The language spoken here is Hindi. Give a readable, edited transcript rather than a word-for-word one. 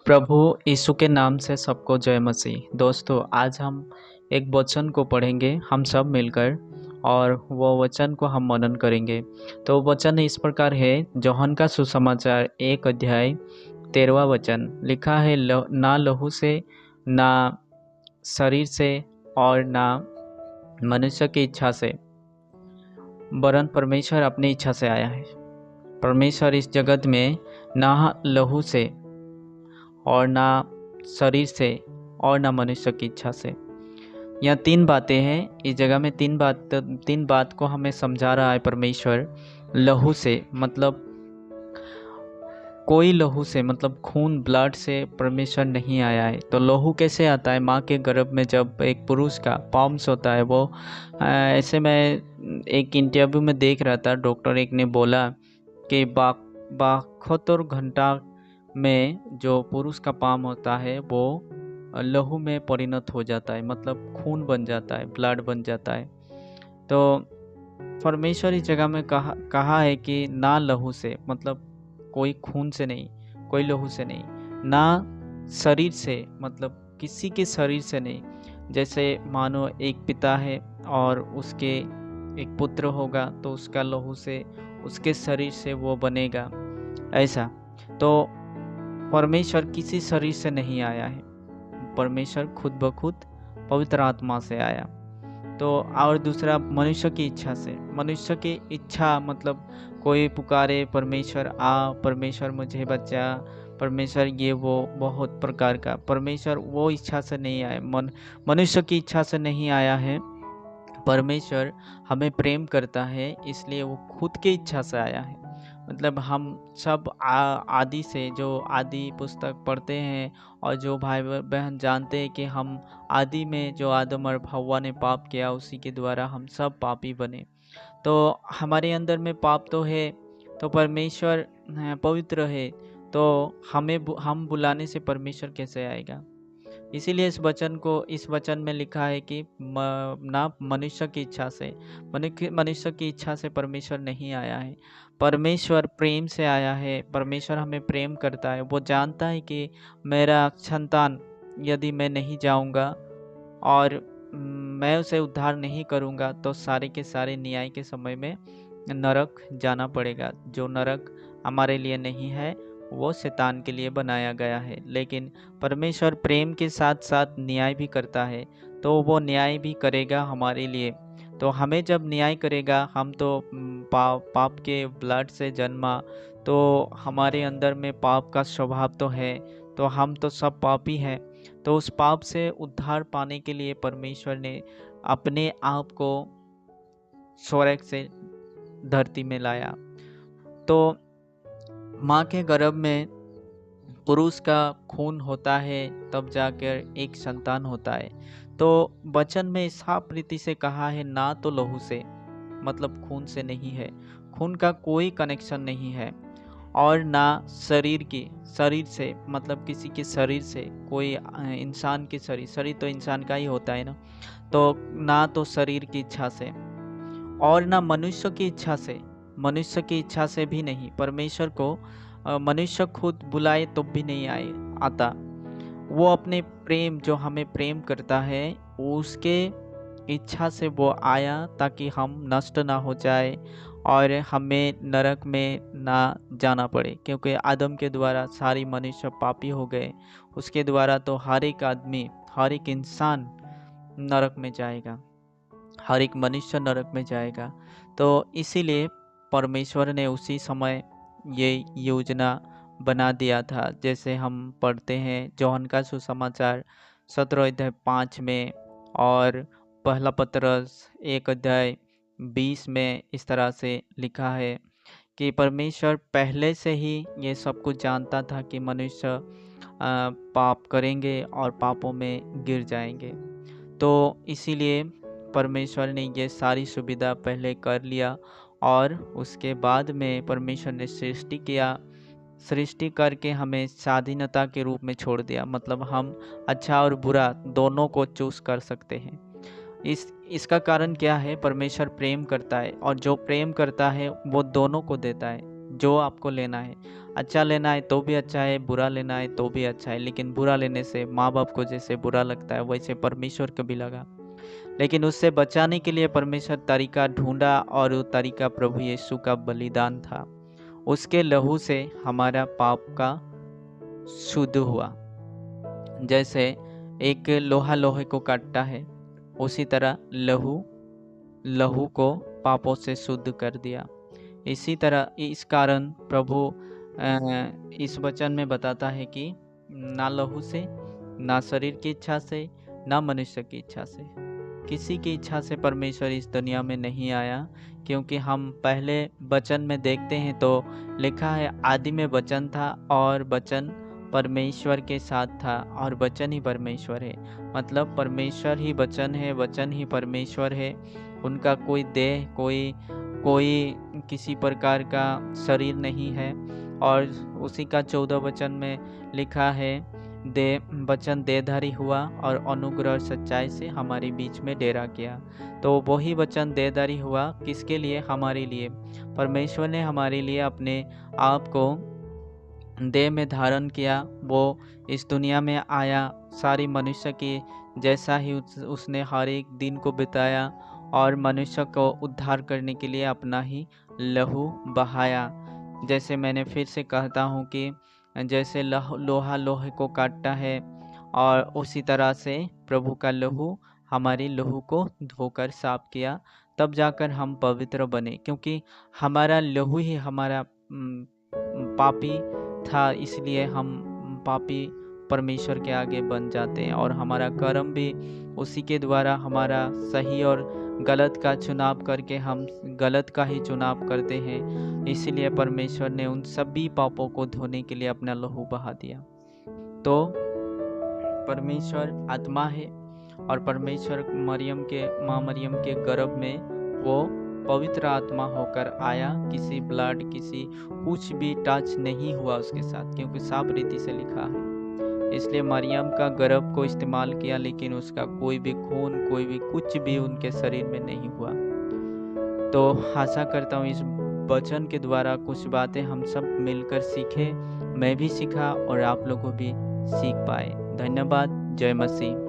प्रभु यीशु के नाम से सबको जय मसीह। दोस्तों, आज हम एक वचन को पढ़ेंगे हम सब मिलकर, और वो वचन को हम मनन करेंगे। तो वचन इस प्रकार है, यूहन्ना का सुसमाचार 1 अध्याय 13वां वचन। लिखा है, ना लहू से, ना शरीर से, और ना मनुष्य की इच्छा से, वरन परमेश्वर अपनी इच्छा से आया है। परमेश्वर इस जगत में ना लहू से, और ना शरीर से, और ना मनुष्य की इच्छा से। यह 3 बातें हैं। इस जगह में तीन बात को हमें समझा रहा है परमेश्वर। लहू से मतलब कोई लहू से मतलब खून ब्लड से परमेश्वर नहीं आया है। तो लहू कैसे आता है? माँ के गर्भ में जब एक पुरुष का पाम्स होता है, वो ऐसे मैं एक इंटरव्यू में देख रहा था, डॉक्टर एक ने बोला कि 72 घंटा में जो पुरुष का पाम होता है वो लहू में परिणत हो जाता है, मतलब खून बन जाता है, ब्लड बन जाता है। तो परमेश्वर इस जगह में कहा है कि ना लहू से मतलब कोई खून से नहीं, कोई लहू से नहीं, ना शरीर से मतलब किसी के शरीर से नहीं। जैसे मानो एक पिता है और उसके एक पुत्र होगा, तो उसका लहू से, उसके शरीर से वो बनेगा, ऐसा। तो परमेश्वर किसी शरीर से नहीं आया है, परमेश्वर खुद ब खुद पवित्र आत्मा से आया। तो और दूसरा, मनुष्य की इच्छा से। मनुष्य की इच्छा मतलब कोई पुकारे, परमेश्वर आ, परमेश्वर मुझे बचा, परमेश्वर ये वो, बहुत प्रकार का। परमेश्वर वो इच्छा से नहीं आया, मनुष्य की इच्छा से नहीं आया है। परमेश्वर हमें प्रेम करता है, इसलिए वो खुद की इच्छा से आया है। मतलब हम सब आदि से, जो आदि पुस्तक पढ़ते हैं और जो भाई बहन जानते हैं कि हम आदि में जो आदम और हव्वा ने पाप किया, उसी के द्वारा हम सब पापी बने। तो हमारे अंदर में पाप तो है, तो परमेश्वर पवित्र है, तो हम बुलाने से परमेश्वर कैसे आएगा? इसीलिए इस वचन में लिखा है कि ना मनुष्य की इच्छा से, मनुष्य की इच्छा से परमेश्वर नहीं आया है। परमेश्वर प्रेम से आया है। परमेश्वर हमें प्रेम करता है। वो जानता है कि मेरा संतान, यदि मैं नहीं जाऊंगा और मैं उसे उद्धार नहीं करूंगा, तो सारे के सारे न्याय के समय में नरक जाना पड़ेगा। जो नरक हमारे लिए नहीं है, वो शैतान के लिए बनाया गया है। लेकिन परमेश्वर प्रेम के साथ साथ न्याय भी करता है, तो वो न्याय भी करेगा हमारे लिए। तो हमें जब न्याय करेगा, हम तो पाप के ब्लड से जन्मा, तो हमारे अंदर में पाप का स्वभाव तो है, तो हम तो सब पापी हैं। तो उस पाप से उद्धार पाने के लिए परमेश्वर ने अपने आप को स्वर्ग से धरती में लाया। तो माँ के गर्भ में पुरुष का खून होता है, तब जाकर एक संतान होता है। तो वचन में साफ रीति से कहा है, ना तो लहू से मतलब खून से नहीं है, खून का कोई कनेक्शन नहीं है, और ना शरीर से मतलब किसी के शरीर से, कोई इंसान के शरीर तो इंसान का ही होता है ना। तो ना तो शरीर की इच्छा से, और ना मनुष्य की इच्छा से, मनुष्य की इच्छा से भी नहीं। परमेश्वर को मनुष्य खुद बुलाए तो भी नहीं आता। वो अपने प्रेम, जो हमें प्रेम करता है, उसके इच्छा से वो आया, ताकि हम नष्ट ना हो जाए और हमें नरक में ना जाना पड़े। क्योंकि आदम के द्वारा सारी मनुष्य पापी हो गए, उसके द्वारा तो हर एक आदमी, हर एक इंसान नरक में जाएगा, हर एक मनुष्य नरक में जाएगा। तो इसीलिए परमेश्वर ने उसी समय ये योजना बना दिया था। जैसे हम पढ़ते हैं यूहन्ना का सुसमाचार 17 अध्याय 5 में, और पहला पतरस 1 अध्याय 20 में इस तरह से लिखा है कि परमेश्वर पहले से ही ये सब कुछ जानता था कि मनुष्य पाप करेंगे और पापों में गिर जाएंगे। तो इसीलिए परमेश्वर ने ये सारी सुविधा पहले कर लिया, और उसके बाद में परमेश्वर ने सृष्टि किया। सृष्टि करके हमें स्वाधीनता के रूप में छोड़ दिया, मतलब हम अच्छा और बुरा दोनों को चूज कर सकते हैं। इसका कारण क्या है? परमेश्वर प्रेम करता है, और जो प्रेम करता है वो दोनों को देता है। जो आपको लेना है। अच्छा लेना है तो भी अच्छा है, बुरा लेना है तो भी अच्छा है, लेकिन बुरा लेने से माँ बाप को जैसे बुरा लगता है वैसे परमेश्वर को भी लगा। लेकिन उससे बचाने के लिए परमेश्वर तरीका ढूंढा और वो तरीका प्रभु यीशु का बलिदान था। उसके लहू से हमारा पाप का शुद्ध हुआ। जैसे एक लोहा लोहे को काटता है, उसी तरह लहू लहू को पापों से शुद्ध कर दिया। इसी तरह इस कारण प्रभु इस वचन में बताता है कि ना लहू से, ना शरीर की इच्छा से, ना मनुष्य की इच्छा से, किसी की इच्छा से परमेश्वर इस दुनिया में नहीं आया। क्योंकि हम पहले वचन में देखते हैं तो लिखा है आदि में वचन था और वचन परमेश्वर के साथ था और वचन ही परमेश्वर है। मतलब परमेश्वर ही वचन है, वचन ही परमेश्वर है। उनका कोई देह, कोई किसी प्रकार का शरीर नहीं है। और उसी का 14 वचन में लिखा है वचन देहधारी हुआ और अनुग्रह सच्चाई से हमारे बीच में डेरा किया। तो वही वचन देहधारी हुआ किसके लिए? हमारे लिए। परमेश्वर ने हमारे लिए अपने आप को देह में धारण किया, वो इस दुनिया में आया, सारी मनुष्य की जैसा ही उसने हर एक दिन को बिताया और मनुष्य को उद्धार करने के लिए अपना ही लहू बहाया। जैसे मैंने फिर से कहता हूँ कि जैसे लोहा लोहे को काटता है और उसी तरह से प्रभु का लहू हमारी लहू को धोकर साफ किया, तब जाकर हम पवित्र बने। क्योंकि हमारा लहू ही हमारा पापी था, इसलिए हम पापी परमेश्वर के आगे बन जाते हैं और हमारा कर्म भी उसी के द्वारा, हमारा सही और गलत का चुनाव करके हम गलत का ही चुनाव करते हैं। इसीलिए परमेश्वर ने उन सभी पापों को धोने के लिए अपना लहू बहा दिया। तो परमेश्वर आत्मा है और परमेश्वर माँ मरियम के गर्भ में वो पवित्र आत्मा होकर आया। किसी ब्लड, किसी कुछ भी टच नहीं हुआ उसके साथ, क्योंकि साफ रीति से लिखा है। इसलिए मरियम का गर्भ को इस्तेमाल किया, लेकिन उसका कोई भी खून, कोई भी कुछ भी उनके शरीर में नहीं हुआ। तो आशा करता हूँ इस वचन के द्वारा कुछ बातें हम सब मिलकर सीखे, मैं भी सीखा और आप लोगों भी सीख पाए। धन्यवाद। जय मसीह।